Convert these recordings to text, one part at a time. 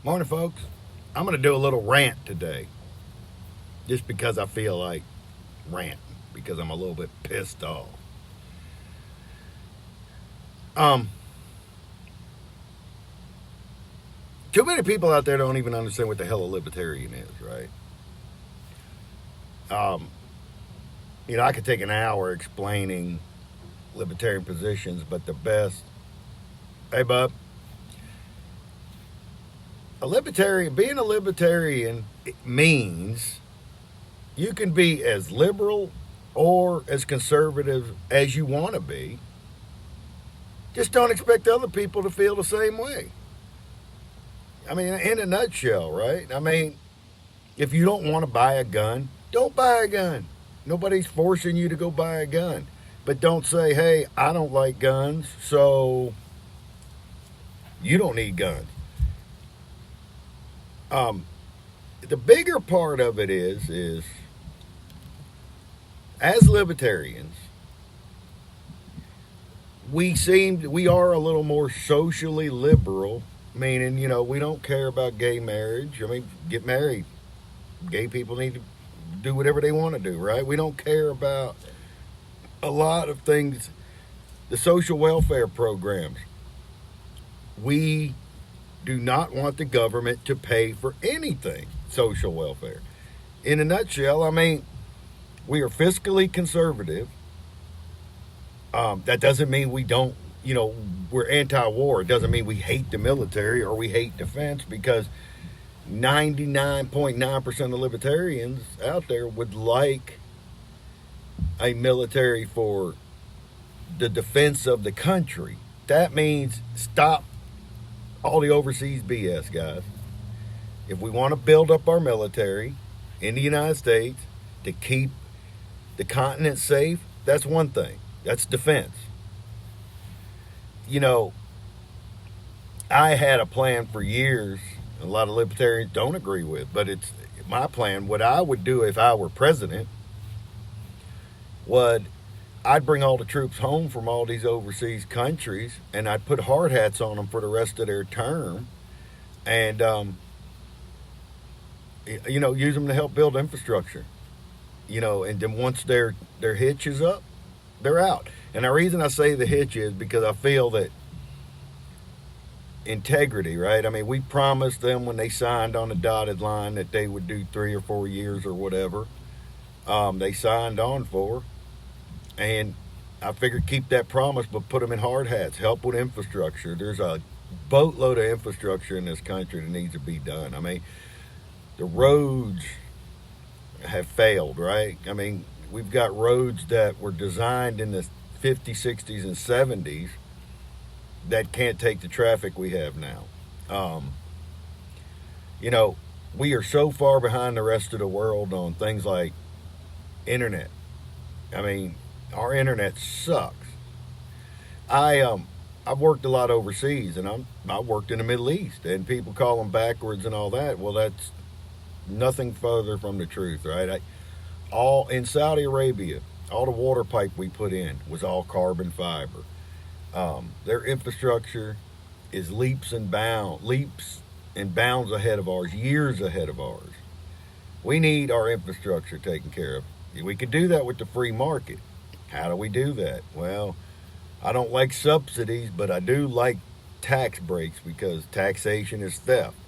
Morning, folks. I'm going to do a little rant today just because I feel like ranting because I'm a little bit pissed off. Um, Too many people out there don't even understand what the hell a libertarian is, right? Um, I could take an hour explaining libertarian positions, but the best. Hey, bub. Being a libertarian means you can be as liberal or as conservative as you want to be. Just don't expect other people to feel the same way. I mean, in a nutshell, right? I mean, if you don't want to buy a gun, don't buy a gun. Nobody's forcing you to go buy a gun. But don't say, hey, I don't like guns, so you don't need guns. The bigger part of it is as libertarians, we are a little more socially liberal, meaning, we don't care about gay marriage. I mean, get married. Gay people need to do whatever they want to do, right? We don't care about a lot of things, the social welfare programs. We do not want the government to pay for anything social welfare. In a nutshell, I mean, we are fiscally conservative. That doesn't mean we don't, we're anti-war. It doesn't mean we hate the military or we hate defense, because 99.9% of libertarians out there would like a military for the defense of the country. That means stop all the overseas BS, guys. If we want to build up our military in the United States to keep the continent safe, that's one thing. That's defense. I had a plan for years, a lot of libertarians don't agree with, but it's my plan. What I would do if I were president would I'd bring all the troops home from all these overseas countries, and I'd put hard hats on them for the rest of their term, and use them to help build infrastructure. And then once their hitch is up, they're out. And the reason I say the hitch is because I feel that integrity, right? I mean, we promised them when they signed on the dotted line that they would do 3 or 4 years or whatever they signed on for. And I figured keep that promise, but put them in hard hats, help with infrastructure. There's a boatload of infrastructure in this country that needs to be done. I mean, the roads have failed, right? I mean, we've got roads that were designed in the 50s, 60s, and 70s that can't take the traffic we have now. We are so far behind the rest of the world on things like internet. I mean, our internet sucks. I've worked a lot overseas, and I worked in the Middle East, and people call them backwards and all that. Well, that's nothing further from the truth, right? All in Saudi Arabia, all the water pipe we put in was all carbon fiber. Their infrastructure is leaps and bounds ahead of ours, years ahead of ours. We need our infrastructure taken care of. We could do that with the free market. How do we do that? Well, I don't like subsidies, but I do like tax breaks, because taxation is theft.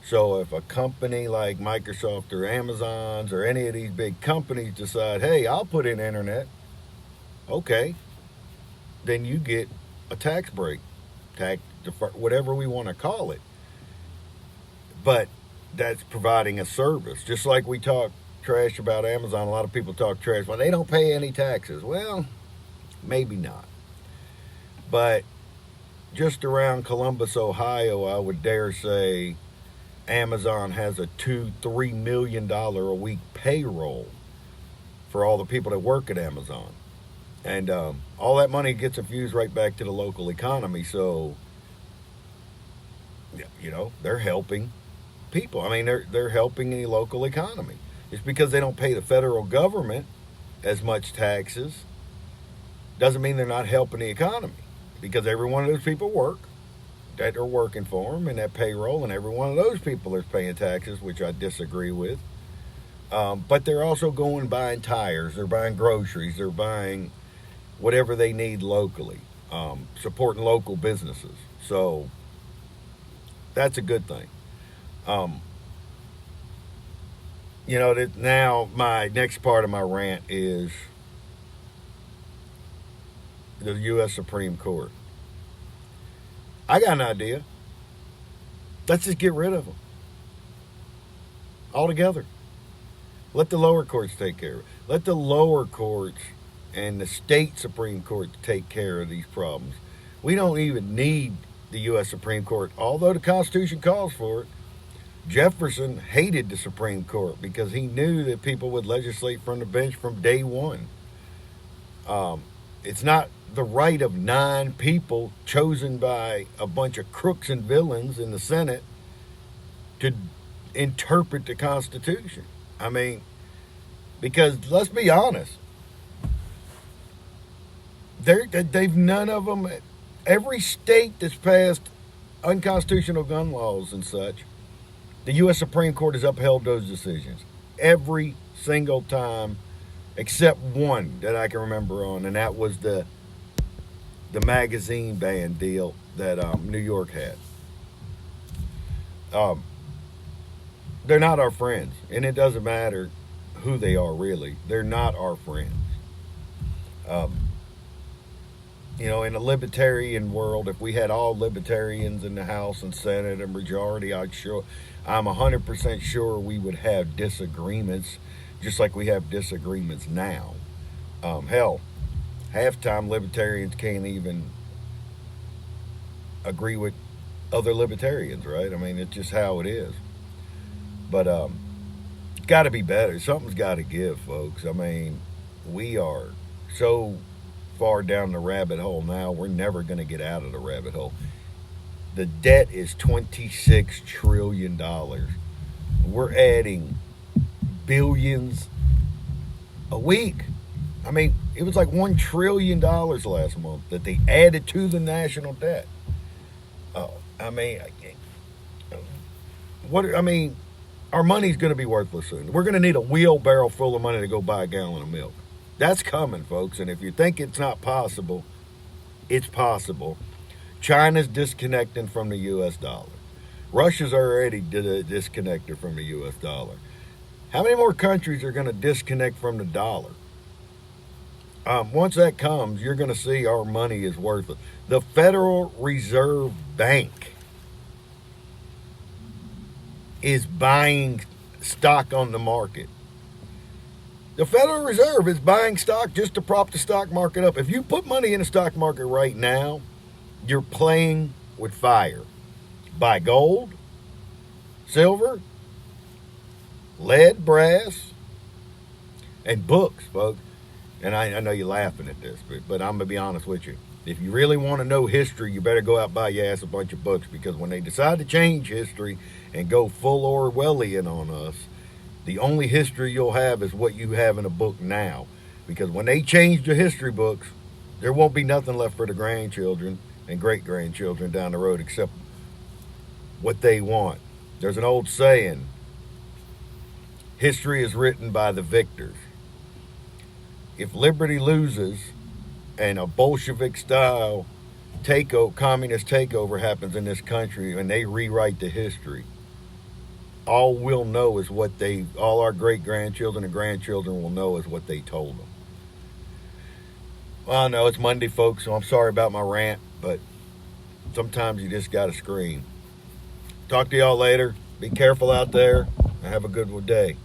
So if a company like Microsoft or Amazon's or any of these big companies decide, hey, I'll put in internet, okay, then you get a tax break, whatever we want to call it. But that's providing a service. Just like we talk trash about Amazon, a lot of people talk trash. Well, they don't pay any taxes. Well, maybe not. But just around Columbus, Ohio, I would dare say Amazon has a $2-3 million a week payroll for all the people that work at Amazon. And all that money gets infused right back to the local economy. So, they're helping people. I mean, they're helping the local economy. It's because they don't pay the federal government as much taxes. Doesn't mean they're not helping the economy, because every one of those people work. that are working for them and that payroll, and every one of those people is paying taxes, which I disagree with. But they're also going buying tires, they're buying groceries, they're buying whatever they need locally, supporting local businesses. So that's a good thing. That now my next part of my rant is the U.S. Supreme Court. I got an idea. Let's just get rid of them altogether. Let the lower courts take care of it. Let the lower courts and the state Supreme Court take care of these problems. We don't even need the U.S. Supreme Court, although the Constitution calls for it. Jefferson hated the Supreme Court because he knew that people would legislate from the bench from day one. It's not the right of 9 people chosen by a bunch of crooks and villains in the Senate to interpret the Constitution. I mean, because let's be honest, they've none of them. Every state that's passed unconstitutional gun laws and such, the U.S. Supreme Court has upheld those decisions every single time, except one that I can remember on, and that was the magazine ban deal that New York had. They're not our friends, and it doesn't matter who they are, really. They're not our friends. In a libertarian world, if we had all libertarians in the House and Senate and majority, I'm 100% sure we would have disagreements, just like we have disagreements now. Hell, half-time libertarians can't even agree with other libertarians, right? I mean, it's just how it is. But it's got to be better. Something's got to give, folks. I mean, we are so far down the rabbit hole now, we're never going to get out of the rabbit hole. The debt is $26 trillion. We're adding billions a week. I mean, it was like $1 trillion last month that they added to the national debt. Our money's going to be worthless soon. We're going to need a wheelbarrow full of money to go buy a gallon of milk. That's coming, folks. And if you think it's not possible, it's possible. China's disconnecting from the U.S. dollar. Russia's already disconnected from the U.S. dollar. How many more countries are going to disconnect from the dollar? Once that comes, you're going to see our money is worthless. The Federal Reserve Bank is buying stock on the market. The Federal Reserve is buying stock just to prop the stock market up. If you put money in the stock market right now, you're playing with fire. Buy gold, silver, lead, brass, and books, folks. And I know you're laughing at this, but I'm going to be honest with you. If you really want to know history, you better go out and buy your ass a bunch of books, because when they decide to change history and go full Orwellian on us, the only history you'll have is what you have in a book now. Because when they change the history books, there won't be nothing left for the grandchildren and great-grandchildren down the road except what they want. There's an old saying, history is written by the victors. If liberty loses and a Bolshevik-style communist takeover happens in this country and they rewrite the history, all we'll know is all our great-grandchildren and grandchildren will know is what they told them. Well, I know it's Monday, folks, so I'm sorry about my rant, but sometimes you just got to scream. Talk to y'all later. Be careful out there, and have a good day.